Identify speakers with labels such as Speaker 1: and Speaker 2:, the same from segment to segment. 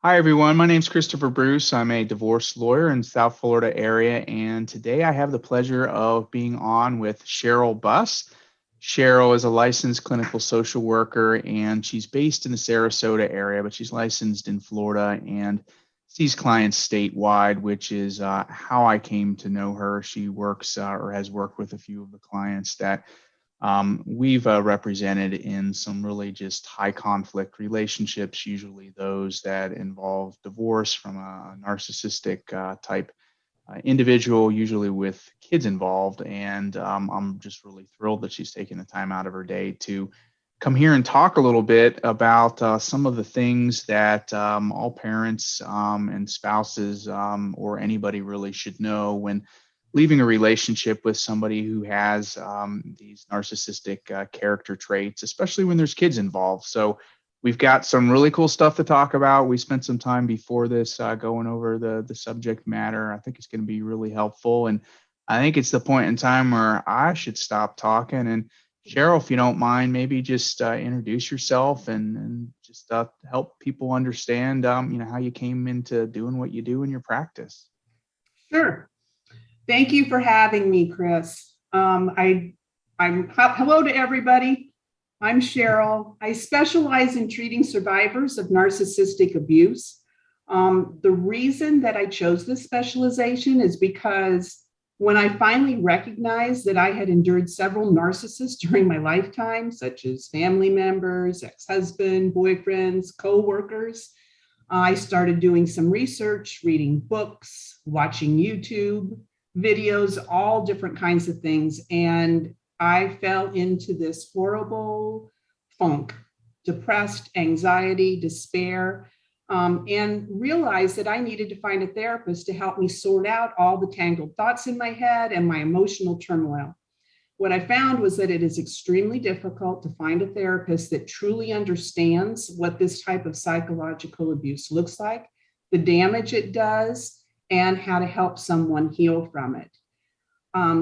Speaker 1: Hi, everyone. My name is Christopher Bruce. I'm a divorce lawyer in South Florida area, and today I have the pleasure of being on with Cheryl Buss. Cheryl is a licensed clinical social worker, and she's based in the Sarasota area, but she's licensed in Florida and sees clients statewide, which is how I came to know her. She works or has worked with a few of the clients that we've represented in some really just high conflict relationships, usually those that involve divorce from a narcissistic type individual, usually with kids involved. And I'm just really thrilled that she's taking the time out of her day to come here and talk a little bit about some of the things that all parents and spouses or anybody really should know when leaving a relationship with somebody who has these narcissistic character traits, especially when there's kids involved. So we've got some really cool stuff to talk about. We spent some time before this going over the subject matter. I think it's going to be really helpful. And I think it's the point in time where I should stop talking. And Cheryl, if you don't mind, maybe just introduce yourself and just help people understand, how you came into doing what you do in your practice.
Speaker 2: Sure. Thank you for having me, Chris. Hello to everybody. I'm Cheryl. I specialize in treating survivors of narcissistic abuse. The reason that I chose this specialization is because when I finally recognized that I had endured several narcissists during my lifetime, such as family members, ex-husband, boyfriends, co-workers, I started doing some research, reading books, watching YouTube videos, all different kinds of things. And I fell into this horrible funk, depressed, anxiety, despair, and realized that I needed to find a therapist to help me sort out all the tangled thoughts in my head and my emotional turmoil. What I found was that it is extremely difficult to find a therapist that truly understands what this type of psychological abuse looks like, the damage it does, and how to help someone heal from it.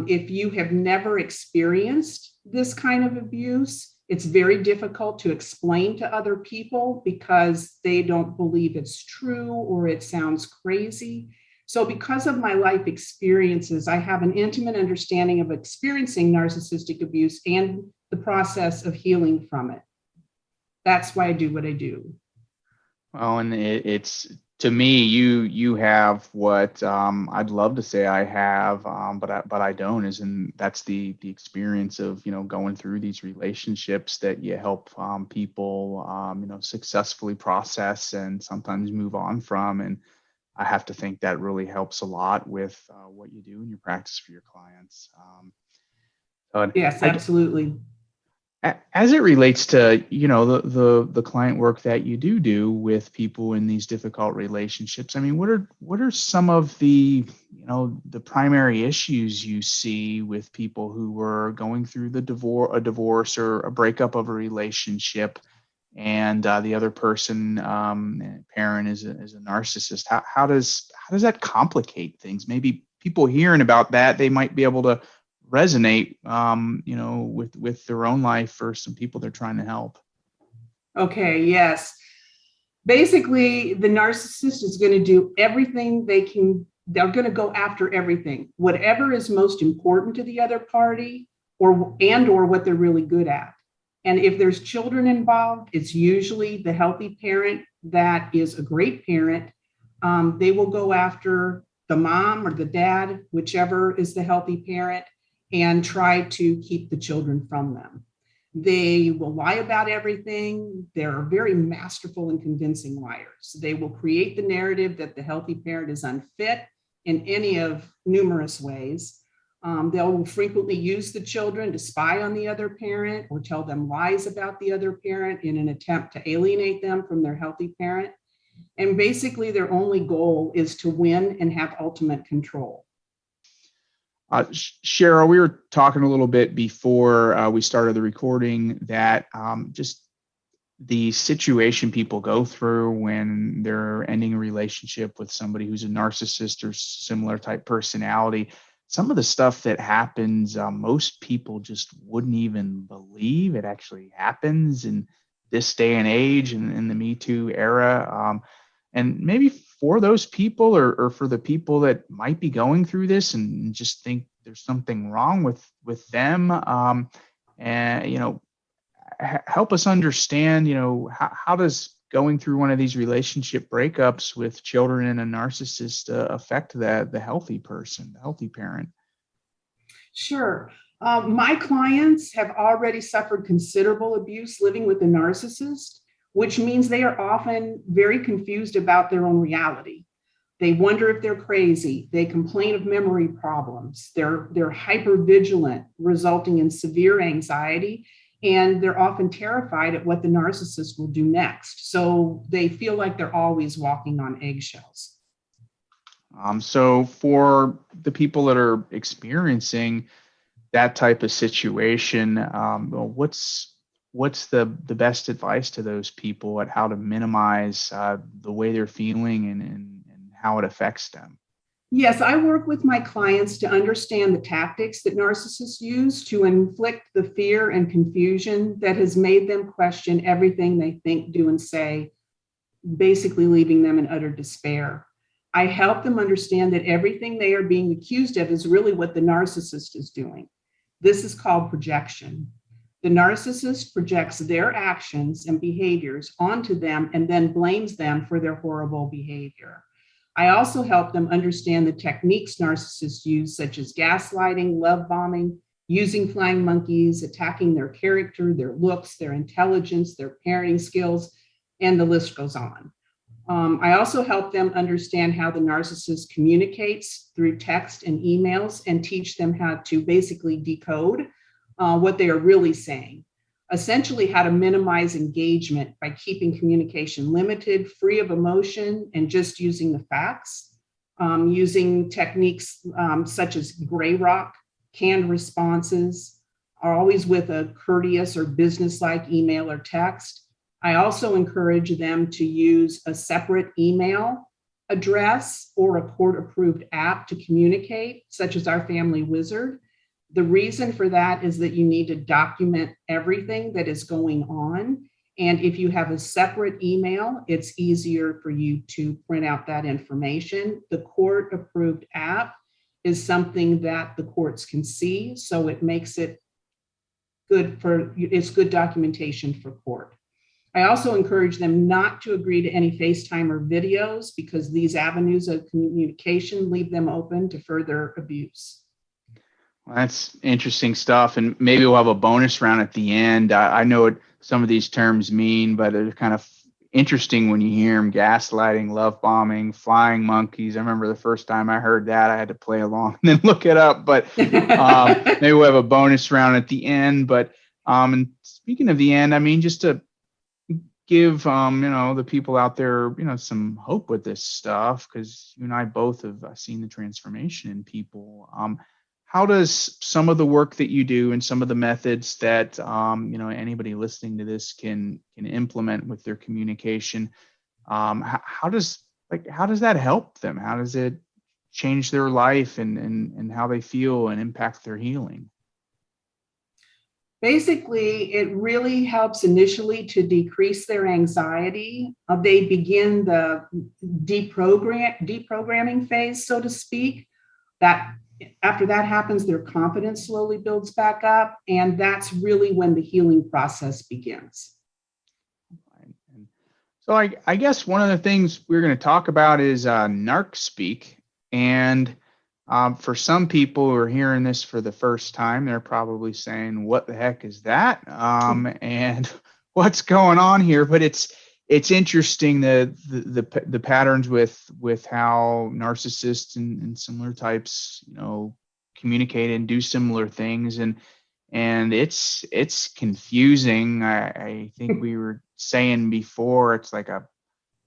Speaker 2: If you have never experienced this kind of abuse, it's very difficult to explain to other people because they don't believe it's true or it sounds crazy. So, because of my life experiences, I have an intimate understanding of experiencing narcissistic abuse and the process of healing from it. That's why I do what I do.
Speaker 1: Well, and it's to me, you have what I'd love to say I have, but I don't. And that's the experience of going through these relationships that you help people successfully process and sometimes move on from. And I have to think that really helps a lot with what you do in your practice for your clients. So
Speaker 2: Yes,
Speaker 1: I,
Speaker 2: absolutely.
Speaker 1: as it relates to the client work that you do with people in these difficult relationships, I mean, what are some of the primary issues you see with people who were going through a divorce or a breakup of a relationship, and the other person, parent, is a narcissist? How does that complicate things? Maybe people hearing about that, they might be able to resonate, with their own life or some people they're trying to help.
Speaker 2: Okay, yes. Basically, the narcissist is going to do everything they can. They're going to go after everything, whatever is most important to the other party, or what they're really good at. And if there's children involved, it's usually the healthy parent that is a great parent. They will go after the mom or the dad, whichever is the healthy parent, and try to keep the children from them. They will lie about everything. They're very masterful and convincing liars. They will create the narrative that the healthy parent is unfit in any of numerous ways. They'll frequently use the children to spy on the other parent or tell them lies about the other parent in an attempt to alienate them from their healthy parent. And basically, their only goal is to win and have ultimate control.
Speaker 1: Cheryl, we were talking a little bit before we started the recording that just the situation people go through when they're ending a relationship with somebody who's a narcissist or similar type personality. Some of the stuff that happens, most people just wouldn't even believe it actually happens in this day and age and in the Me Too era. And maybe for those people, or for the people that might be going through this and just think there's something wrong with them, and help us understand, how does going through one of these relationship breakups with children and a narcissist affect the healthy person, the healthy parent?
Speaker 2: Sure. My clients have already suffered considerable abuse living with a narcissist, which means they are often very confused about their own reality. They wonder if they're crazy. They complain of memory problems. They're hyper vigilant, resulting in severe anxiety, and they're often terrified at what the narcissist will do next. So they feel like they're always walking on eggshells.
Speaker 1: So for the people that are experiencing that type of situation, well, what's the best advice to those people at how to minimize the way they're feeling and how it affects them?
Speaker 2: Yes, I work with my clients to understand the tactics that narcissists use to inflict the fear and confusion that has made them question everything they think, do, and say, basically leaving them in utter despair. I help them understand that everything they are being accused of is really what the narcissist is doing. This is called projection. The narcissist projects their actions and behaviors onto them and then blames them for their horrible behavior. I also help them understand the techniques narcissists use, such as gaslighting, love bombing, using flying monkeys, attacking their character, their looks, their intelligence, their parenting skills, and the list goes on. I also help them understand how the narcissist communicates through text and emails and teach them how to basically decode what they are really saying. Essentially, how to minimize engagement by keeping communication limited, free of emotion, and just using the facts, using techniques such as gray rock, canned responses, are always with a courteous or businesslike email or text. I also encourage them to use a separate email address or a court-approved app to communicate, such as our Family Wizard. The reason for that is that you need to document everything that is going on. And if you have a separate email, it's easier for you to print out that information. The court-approved app is something that the courts can see, so it makes it it's good documentation for court. I also encourage them not to agree to any FaceTime or videos because these avenues of communication leave them open to further abuse.
Speaker 1: Well, that's interesting stuff. And maybe we'll have a bonus round at the end. I know what some of these terms mean, but they're kind of interesting when you hear them: gaslighting, love bombing, flying monkeys. I remember the first time I heard that, I had to play along and then look it up. But maybe we'll have a bonus round at the end. But and speaking of the end, I mean, just to give the people out there some hope with this stuff, because you and I both have seen the transformation in people. How does some of the work that you do and some of the methods that anybody listening to this can implement with their communication, how does that help them? How does it change their life and how they feel and impact their healing?
Speaker 2: Basically, it really helps initially to decrease their anxiety. They begin the deprogramming phase, so to speak. That after that happens, their confidence slowly builds back up, and that's really when the healing process begins.
Speaker 1: So I guess one of the things we're going to talk about is narc speak. And for some people who are hearing this for the first time, they're probably saying, "What the heck is that?" And what's going on here? But it's interesting the patterns with how narcissists and similar types communicate and do similar things, and it's confusing. I think we were saying before, it's like a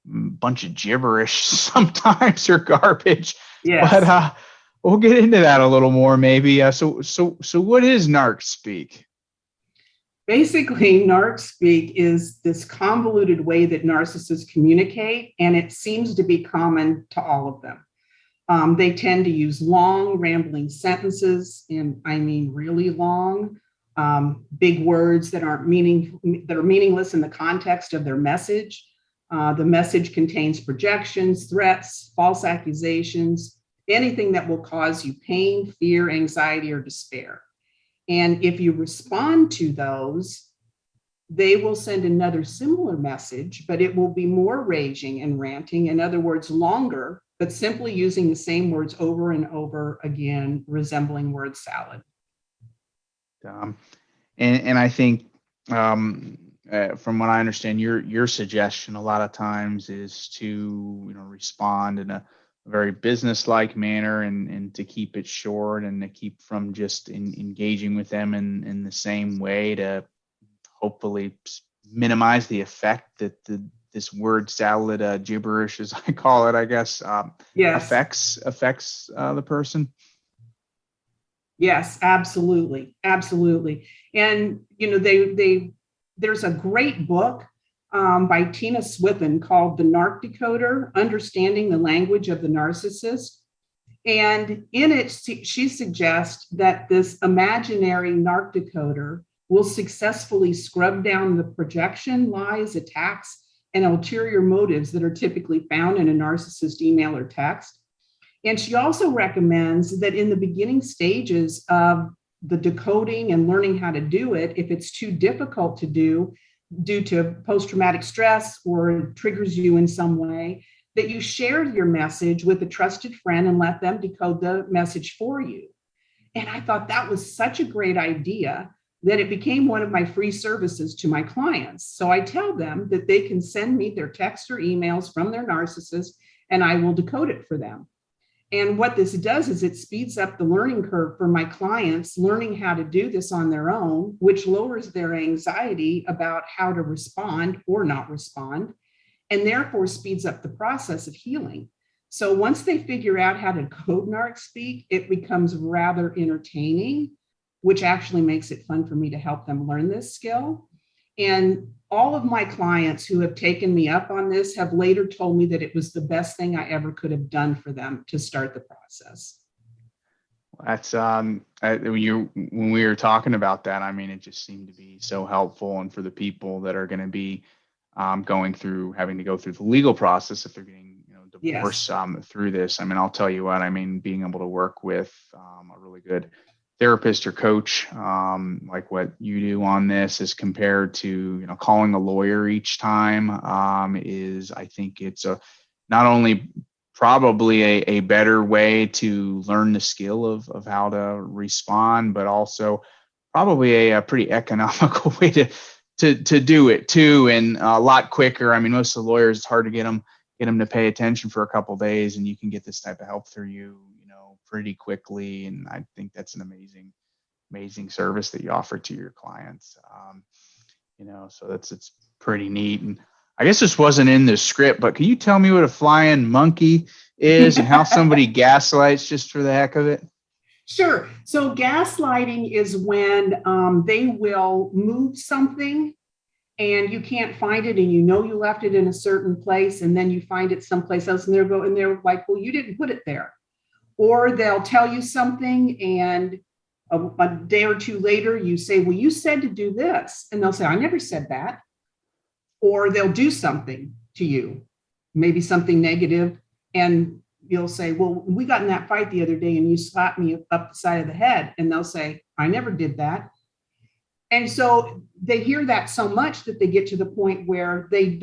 Speaker 1: bunch of gibberish sometimes, or garbage.
Speaker 2: Yes.
Speaker 1: But we'll get into that a little more maybe. So what is narc speak?
Speaker 2: Basically, narc speak is this convoluted way that narcissists communicate, and it seems to be common to all of them. They tend to use long, rambling sentences, and I mean really long, big words that are meaningless in the context of their message. The message contains projections, threats, false accusations, anything that will cause you pain, fear, anxiety, or despair. And if you respond to those, they will send another similar message, but it will be more raging and ranting. In other words, longer, but simply using the same words over and over again, resembling word salad.
Speaker 1: And I think from what I understand, your suggestion a lot of times is to respond in a very business-like manner and to keep it short and to keep from just engaging with them in the same way to hopefully minimize the effect that this word salad gibberish, as I call it, I guess,
Speaker 2: Yes.
Speaker 1: affects the person.
Speaker 2: Yes, absolutely, absolutely. And there's a great book by Tina Swippen called The Narc Decoder: Understanding the Language of the Narcissist. And in it, she suggests that this imaginary narc decoder will successfully scrub down the projection, lies, attacks, and ulterior motives that are typically found in a narcissist email or text. And she also recommends that in the beginning stages of the decoding and learning how to do it, if it's too difficult to do due to post-traumatic stress or triggers you in some way, that you share your message with a trusted friend and let them decode the message for you. And I thought that was such a great idea that it became one of my free services to my clients. So I tell them that they can send me their texts or emails from their narcissist, and I will decode it for them. And what this does is it speeds up the learning curve for my clients learning how to do this on their own, which lowers their anxiety about how to respond or not respond, and therefore speeds up the process of healing. So once they figure out how to code narc speak, it becomes rather entertaining, which actually makes it fun for me to help them learn this skill. And all of my clients who have taken me up on this have later told me that it was the best thing I ever could have done for them to start the process.
Speaker 1: That's when we were talking about that, I mean, it just seemed to be so helpful. And for the people that are going to be having to go through the legal process if they're getting divorce through this, I mean, I'll tell you what, I mean, being able to work with a really good therapist or coach like what you do on this as compared to calling a lawyer each time is, I think it's not only probably a better way to learn the skill of how to respond, but also probably a pretty economical way to do it too, and a lot quicker. I mean, most of the lawyers, it's hard to get them to pay attention for a couple of days, and you can get this type of help through you pretty quickly. And I think that's an amazing service that you offer to your clients. So it's pretty neat. And I guess this wasn't in the script, but can you tell me what a flying monkey is and how somebody gaslights just for the heck of it?
Speaker 2: Sure. So gaslighting is when they will move something and you can't find it, and you left it in a certain place, and then you find it someplace else, and they're like, well, you didn't put it there. Or they'll tell you something, and a day or two later, you say, well, you said to do this. And they'll say, I never said that. Or they'll do something to you, maybe something negative, and you'll say, well, we got in that fight the other day and you slapped me up the side of the head. And they'll say, I never did that. And so they hear that so much that they get to the point where they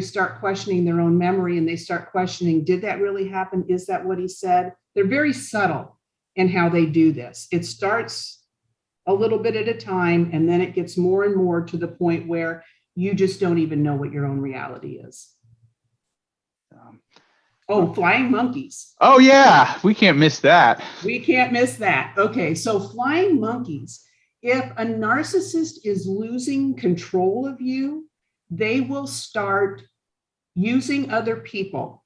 Speaker 2: start questioning their own memory, and they start questioning, did that really happen? Is that what he said? They're very subtle in how they do this. It starts a little bit at a time, and then it gets more and more to the point where you just don't even know what your own reality is. Flying monkeys.
Speaker 1: Oh, yeah. We can't miss that.
Speaker 2: We can't miss that. Okay. So flying monkeys. If a narcissist is losing control of you, they will start using other people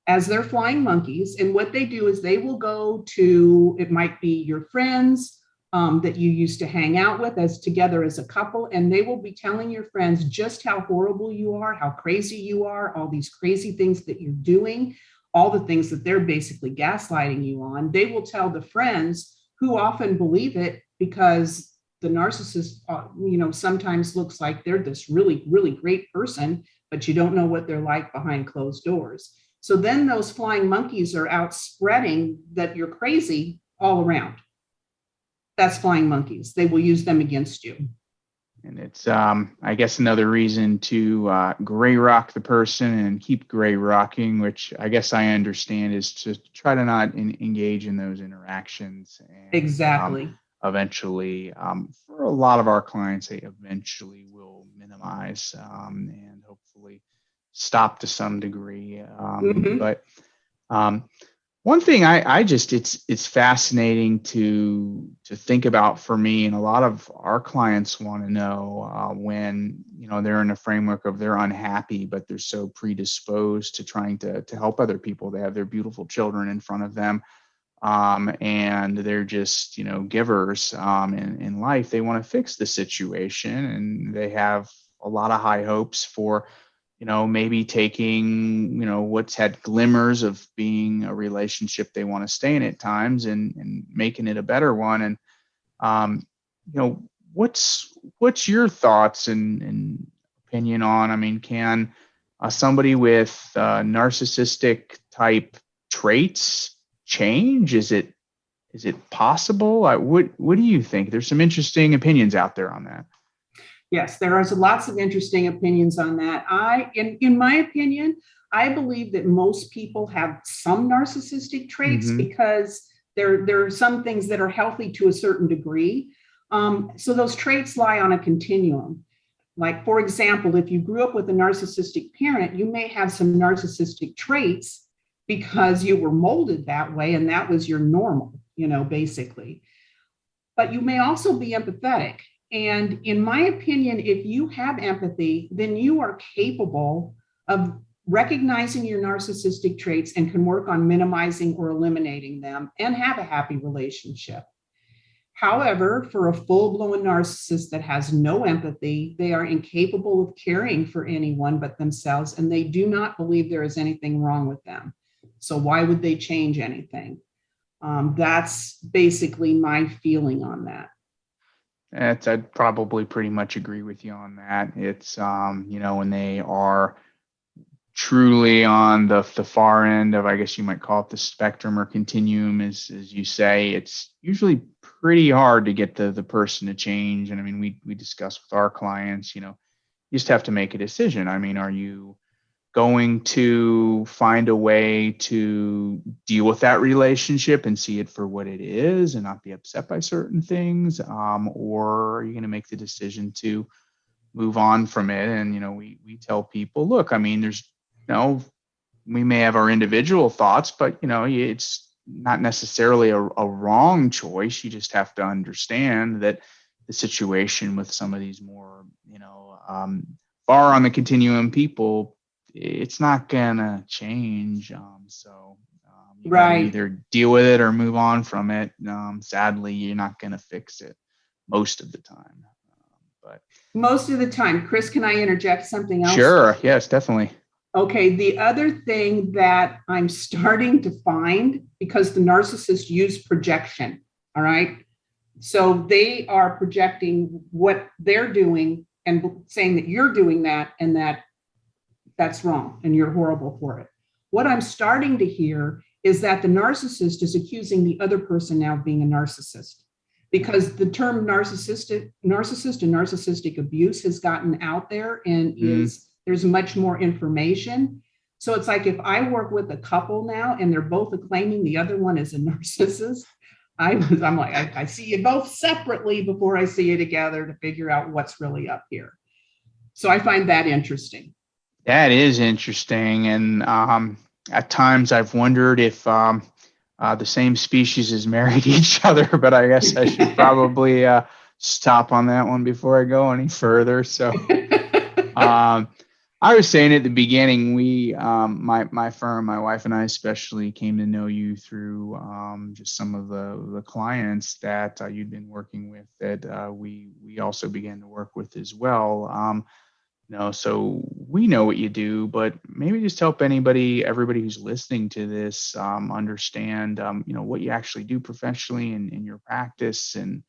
Speaker 2: as their flying monkeys. And what they do is they will go to, it might be your friends that you used to hang out with together as a couple, and they will be telling your friends just how horrible you are, how crazy you are, all these crazy things that you're doing, all the things that they're basically gaslighting you on. They will tell the friends, who often believe it, because the narcissist, sometimes looks like they're this really, really great person, but you don't know what they're like behind closed doors. So then those flying monkeys are out spreading that you're crazy all around. That's flying monkeys. They will use them against you.
Speaker 1: And it's, I guess, another reason to gray rock the person and keep gray rocking, which I guess I understand is to try to not engage in those interactions. And
Speaker 2: Exactly.
Speaker 1: eventually, for a lot of our clients, they eventually will minimize and hopefully stop to some degree. But one thing I just it's fascinating to think about for me, and a lot of our clients want to know when they're in a framework of they're unhappy, but they're so predisposed to trying to help other people. They have their beautiful children in front of them, and they're just givers in life. They want to fix the situation, and they have a lot of high hopes for maybe taking, what's had glimmers of being a relationship they want to stay in at times and making it a better one. And, what's your thoughts and opinion on, can somebody with narcissistic type traits change? Is it possible? What do you think? There's some interesting opinions out there on that.
Speaker 2: Yes, there are lots of interesting opinions on that. In my opinion, I believe that most people have some narcissistic traits because there are some things that are healthy to a certain degree. So those traits lie on a continuum. Like, for example, if you grew up with a narcissistic parent, you may have some narcissistic traits because you were molded that way and that was your normal, basically. But you may also be empathetic. And in my opinion, if you have empathy, then you are capable of recognizing your narcissistic traits and can work on minimizing or eliminating them and have a happy relationship. However, for a full-blown narcissist that has no empathy, they are incapable of caring for anyone but themselves, and they do not believe there is anything wrong with them. So why would they change anything? That's basically my feeling on that.
Speaker 1: I'd probably pretty much agree with you on that. It's, when they are truly on the far end of, I guess you might call it the spectrum or continuum, as you say, it's usually pretty hard to get the person to change. And we discuss with our clients, you just have to make a decision. Are you going to find a way to deal with that relationship and see it for what it is and not be upset by certain things? Or are you going to make the decision to move on from it? And, we tell people, look, there's, we may have our individual thoughts, but, it's not necessarily a wrong choice. You just have to understand that the situation with some of these more, far on the continuum people, it's not gonna change. You gotta either deal with it or move on from it. Sadly, you're not gonna fix it most of the time. But
Speaker 2: most of the time, Chris, can I interject something else?
Speaker 1: Sure. Yes, definitely.
Speaker 2: Okay. The other thing that I'm starting to find, because the narcissists use projection, all right? So they are projecting what they're doing and saying that you're doing that and that's wrong and you're horrible for it. What I'm starting to hear is that the narcissist is accusing the other person now of being a narcissist, because the term narcissist and narcissistic abuse has gotten out there and there's much more information. So it's like if I work with a couple now and they're both claiming the other one is a narcissist, I'm like, I see you both separately before I see you together to figure out what's really up here. So I find that interesting.
Speaker 1: That is interesting. And at times I've wondered if the same species has married each other, but I guess I should probably stop on that one before I go any further. So I was saying at the beginning, we, my firm, my wife and I especially, came to know you through just some of the clients that you'd been working with that we also began to work with as well. So we know what you do, but maybe just help everybody who's listening to this understand, what you actually do professionally in your practice and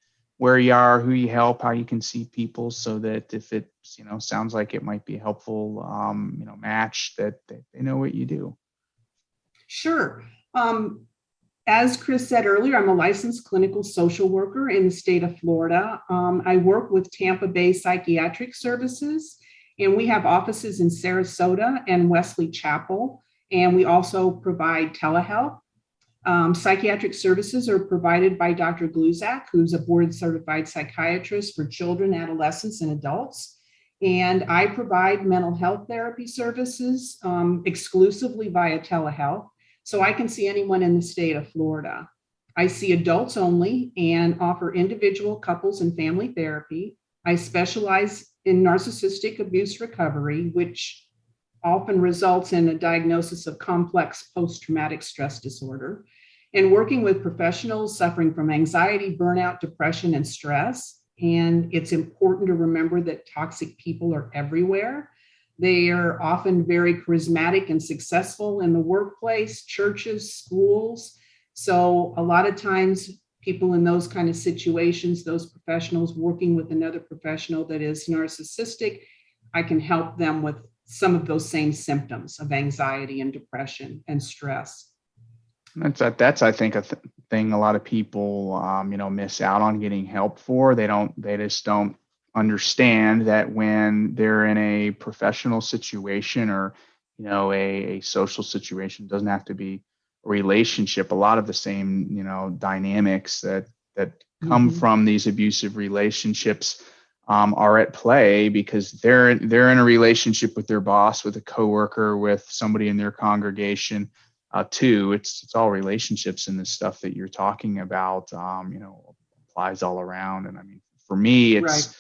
Speaker 1: where you are, who you help, how you can see people, so that if it sounds like it might be a helpful match, that they know what you do.
Speaker 2: Sure. As Chris said earlier, I'm a licensed clinical social worker in the state of Florida. I work with Tampa Bay Psychiatric Services, and we have offices in Sarasota and Wesley Chapel, and we also provide telehealth. Psychiatric services are provided by Dr. Gluzak, who's a board-certified psychiatrist for children, adolescents, and adults. And I provide mental health therapy services exclusively via telehealth. So I can see anyone in the state of Florida. I see adults only and offer individual, couples, and family therapy. I specialize in narcissistic abuse recovery, which often results in a diagnosis of complex post-traumatic stress disorder, and working with professionals suffering from anxiety, burnout, depression, and stress. And it's important to remember that toxic people are everywhere. They are often very charismatic and successful in the workplace, churches, schools. So a lot of times people in those kind of situations, those professionals working with another professional that is narcissistic, I can help them with some of those same symptoms of anxiety and depression and stress.
Speaker 1: That's I think a thing a lot of people miss out on getting help for. They just don't understand that when they're in a professional situation or a social situation, it doesn't have to be a relationship. A lot of the same dynamics that come from these abusive relationships are at play, because they're in a relationship with their boss, with a coworker, with somebody in their congregation. Too, it's all relationships, and the stuff that you're talking about applies all around. And I mean, for me, it's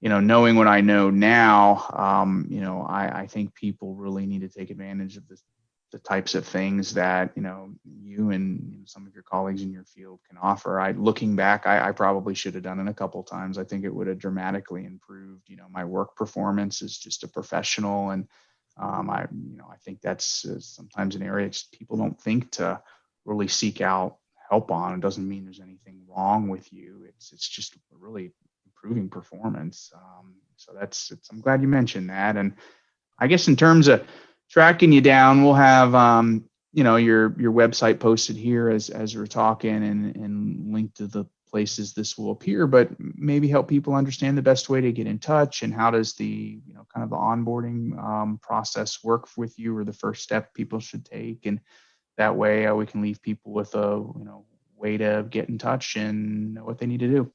Speaker 1: right. Knowing what I know now, I think people really need to take advantage of the types of things that you and some of your colleagues in your field can offer. Looking back, I probably should have done it a couple times. I think it would have dramatically improved my work performance as just a professional. And I think that's sometimes an area people don't think to really seek out help on. It doesn't mean there's anything wrong with you. It's just really improving performance. So I'm glad you mentioned that. And I guess in terms of tracking you down, we'll have your website posted here as we're talking, and link to the places this will appear, but maybe help people understand the best way to get in touch, and how does the kind of the onboarding process work with you, or the first step people should take. And that way we can leave people with a way to get in touch and know what they need to do.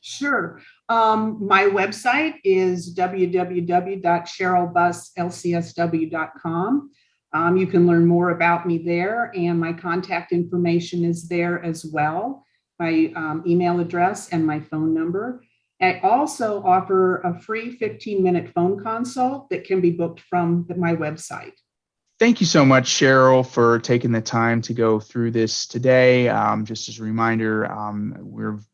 Speaker 2: Sure. My website is www.cherylbusslcsw.com. You can learn more about me there, and my contact information is there as well. My email address and my phone number. I also offer a free 15-minute phone consult that can be booked from my website.
Speaker 1: Thank you so much, Cheryl, for taking the time to go through this today. Just as a reminder,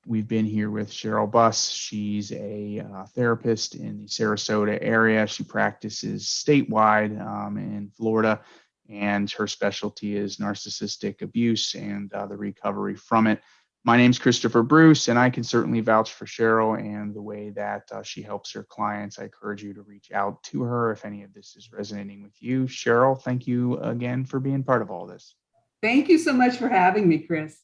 Speaker 1: we've been here with Cheryl Buss. She's a therapist in the Sarasota area. She practices statewide in Florida, and her specialty is narcissistic abuse and the recovery from it. My name's Christopher Bruce, and I can certainly vouch for Cheryl and the way that she helps her clients. I encourage you to reach out to her if any of this is resonating with you. Cheryl, thank you again for being part of all this.
Speaker 2: Thank you so much for having me, Chris.